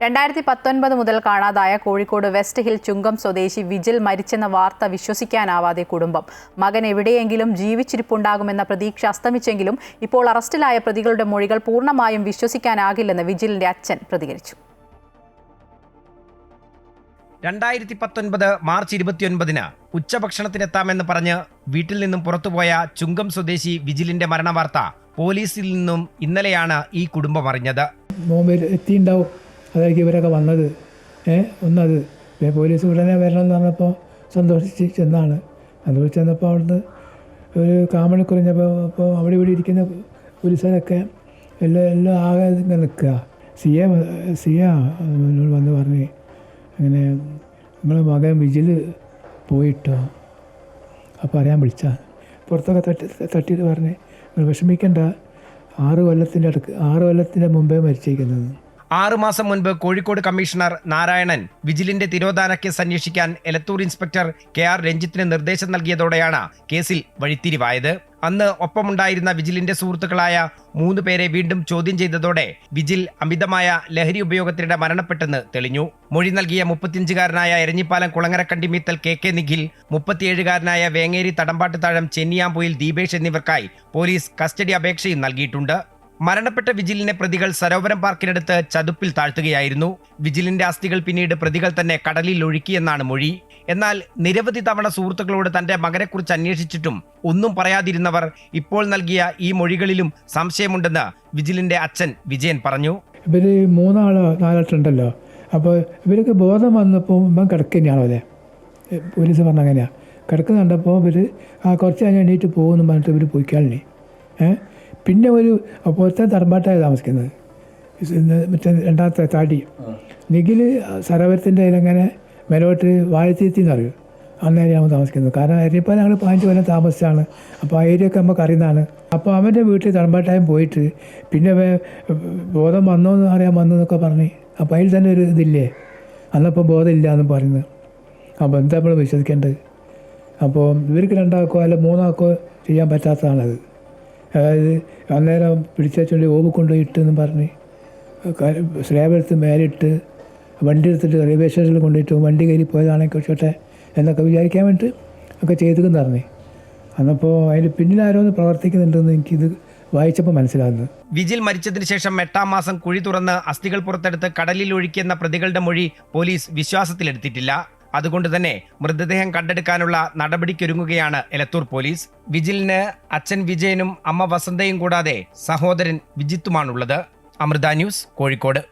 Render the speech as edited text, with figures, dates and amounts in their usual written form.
2019 മുതൽ കാണാതായ Kozhikode west hill ചുങ്കം സ്വദേശി വിജിൽ മരിച്ചെന്ന വാർത്ത വിശ്വസിക്കാനാവാതെ കുടുംബം. മകൻ എവിടെയെങ്കിലും ജീവിച്ചിരിപ്പുണ്ടാകുമെന്ന പ്രതീക്ഷ അസ്തമിച്ചെങ്കിലും ഇപ്പോൾ അറസ്റ്റിലായ പ്രതികളുടെ മൊഴികൾ പൂർണ്ണമായും വിശ്വസിക്കാനാകില്ലെന്ന് വിജിലിന്റെ അച്ഛൻ പ്രതികരിച്ചു. 2019 മാർച്ച് 29-ന് ഉച്ചഭക്ഷണത്തിനെത്താമെന്ന് പറഞ്ഞ് വീട്ടിൽ നിന്നും പുറത്തുപോയ ചുങ്കം സ്വദേശി വിജിലിന്റെ മരണവാർത്ത പോലീസിൽ നിന്നും ഇന്നലെയാണ് ഈ കുടുംബം അറിഞ്ഞത്. എത്തിയിട്ടുണ്ടാവും, അതായിരിക്കും ഇവരൊക്കെ വന്നത്. ഒന്നത് പോലീസ് ഉടനെ വരണം എന്ന് പറഞ്ഞപ്പോൾ സന്തോഷിച്ച് ചെന്നാണ്. സന്തോഷിച്ച് ചെന്നപ്പോൾ അവിടുന്ന് ഒരു കാമണിക്കൂർ കഴിഞ്ഞപ്പോൾ അവിടെ ഇവിടെ ഇരിക്കുന്ന പോലീസുകാരൊക്കെ എല്ലാം ആകെ ഇങ്ങനെ നിൽക്കുക. സിയ എന്നോട് വന്ന് പറഞ്ഞ് അങ്ങനെ നിങ്ങളെ മകൻ വിജിൽ പോയിട്ടോ, അപ്പോൾ അറിയാൻ വിളിച്ചാൽ പുറത്തൊക്കെ തട്ടിയിട്ട് പറഞ്ഞ് നിങ്ങൾ വിഷമിക്കേണ്ട, 6 കൊല്ലത്തിൻ്റെ മുമ്പേ മരിച്ചിരിക്കുന്നത്. 6 മാസം മുൻപ് കോഴിക്കോട് കമ്മീഷണർ നാരായണൻ വിജിലിന്റെ തിരോധാന കേസ് അന്വേഷിക്കാൻ എലത്തൂർ ഇൻസ്പെക്ടർ KR രഞ്ജിത്തിന് നിർദ്ദേശം നൽകിയതോടെയാണ് കേസിൽ വഴിത്തിരിവായത്. അന്ന് ഒപ്പമുണ്ടായിരുന്ന വിജിലിന്റെ സുഹൃത്തുക്കളായ 3 പേരെ വീണ്ടും ചോദ്യം ചെയ്തതോടെ വിജിൽ അമിതമായ ലഹരി ഉപയോഗത്തിനിടെ മരണപ്പെട്ടെന്ന് തെളിഞ്ഞു. മൊഴി നൽകിയ 35-കാരനായ എരഞ്ഞിപ്പാലം കുളങ്ങരക്കണ്ടി മീത്തൽ KK നിഖിൽ, 37-കാരനായ വേങ്ങേരി തടമ്പാട്ട് താഴം ചെന്നിയാമ്പുയിൽ ദീപേഷ് എന്നിവർക്കായി പോലീസ് കസ്റ്റഡി അപേക്ഷയും നൽകിയിട്ടുണ്ട്. മരണപ്പെട്ട വിജിലിനെ പ്രതികൾ സരോവരം പാർക്കിനടുത്ത് ചതുപ്പിൽ താഴ്ത്തുകയായിരുന്നു. വിജിലിന്റെ അസ്ഥികൾ പിന്നീട് പ്രതികൾ തന്നെ കടലിൽ ഒഴുക്കിയെന്നാണ് മൊഴി. എന്നാൽ നിരവധി തവണ സുഹൃത്തുക്കളോട് തന്റെ മകനെക്കുറിച്ച് അന്വേഷിച്ചിട്ടും ഒന്നും പറയാതിരുന്നവർ ഇപ്പോൾ നൽകിയ ഈ മൊഴികളിലും സംശയമുണ്ടെന്ന് വിജിലിന്റെ അച്ഛൻ വിജയൻ പറഞ്ഞു. ഇവർ 4 അപ്പോൾ ഇവർക്ക് ബോധം വന്നപ്പോൾ ഇവൻ കിടക്കുകയാണോ അല്ലേ, പോലീസ് പറഞ്ഞ അങ്ങനെയാണ്. കിടക്കുന്ന കണ്ടപ്പോൾ ഇവർ കുറച്ച് കഴിഞ്ഞ് എണീറ്റ് പോകുമെന്ന് പറഞ്ഞിട്ട് ഇവർ പോയിക്കാളിനെ. പിന്നെ ഒരു പുറത്തെ തടമ്പാട്ടായി താമസിക്കുന്നത്, മറ്റേ 2ാമത്തെ താടി നിഖിൽ സരോവരത്തിൻ്റെ ഇതിലങ്ങനെ മേലോട്ട് വാഴത്തീത്തി എന്ന് പറയും. അന്നേരം താമസിക്കുന്നത്. കാരണം എരിപ്പാൽ ഞങ്ങൾ 15 കൊല്ലം താമസിച്ചാണ്. അപ്പോൾ ആ ഏരിയ ഒക്കെ നമുക്ക് അറിയുന്നതാണ്. അപ്പോൾ അവൻ്റെ വീട്ടിൽ തടമ്പാട്ടായും പോയിട്ട് പിന്നെ ബോധം വന്നോ എന്ന് അറിയാൻ വന്നു എന്നൊക്കെ പറഞ്ഞ് അപ്പോൾ അതിൽ തന്നെ ഒരു ഇതില്ലേ, അന്നപ്പോൾ ബോധമില്ല എന്ന് പറയുന്നത്. അപ്പോൾ എന്താ നമ്മൾ വിശ്വസിക്കേണ്ടത്? അപ്പോൾ ഇവർക്ക് 2 അല്ല 3 ചെയ്യാൻ പറ്റാത്തതാണത്. അതായത് അന്നേരം പിടിച്ചുകൊണ്ട് ഓവ് കൊണ്ടുപോയി ഇട്ടെന്ന് പറഞ്ഞ് സ്ലാബെടുത്ത് മേലിട്ട് വണ്ടി എടുത്തിട്ട് റെയിൽവേ സ്റ്റേഷനിൽ കൊണ്ടുപോയിട്ട് വണ്ടി കയറി പോയതാണെങ്കിൽ വെച്ചോട്ടെ എന്നൊക്കെ വിചാരിക്കാൻ വേണ്ടിയിട്ട് ഒക്കെ ചെയ്തെന്ന് പറഞ്ഞേ. അന്നപ്പോൾ അതിന് പിന്നിലാരോന്ന് പ്രവർത്തിക്കുന്നുണ്ടെന്ന് എനിക്കിത് വായിച്ചപ്പോൾ മനസ്സിലാകുന്നത്. വിജിൽ മരിച്ചതിന് ശേഷം 8-ാം മാസം കുഴി തുറന്ന് അസ്ഥികൾ പുറത്തെടുത്ത് കടലിൽ ഒഴുക്കിയെന്ന പ്രതികളുടെ മൊഴി പോലീസ് വിശ്വാസത്തിലെടുത്തിട്ടില്ല. അതുകൊണ്ട് തന്നെ മൃതദേഹം കണ്ടെടുക്കാനുള്ള നടപടിക്കൊരുങ്ങുകയാണ് എലത്തൂർ പോലീസ്. വിജിലിന് അച്ഛൻ വിജയനും അമ്മ വസന്തയും കൂടാതെ സഹോദരൻ വിജിത്തുമാണുള്ളത്. അമൃത ന്യൂസ്, കോഴിക്കോട്.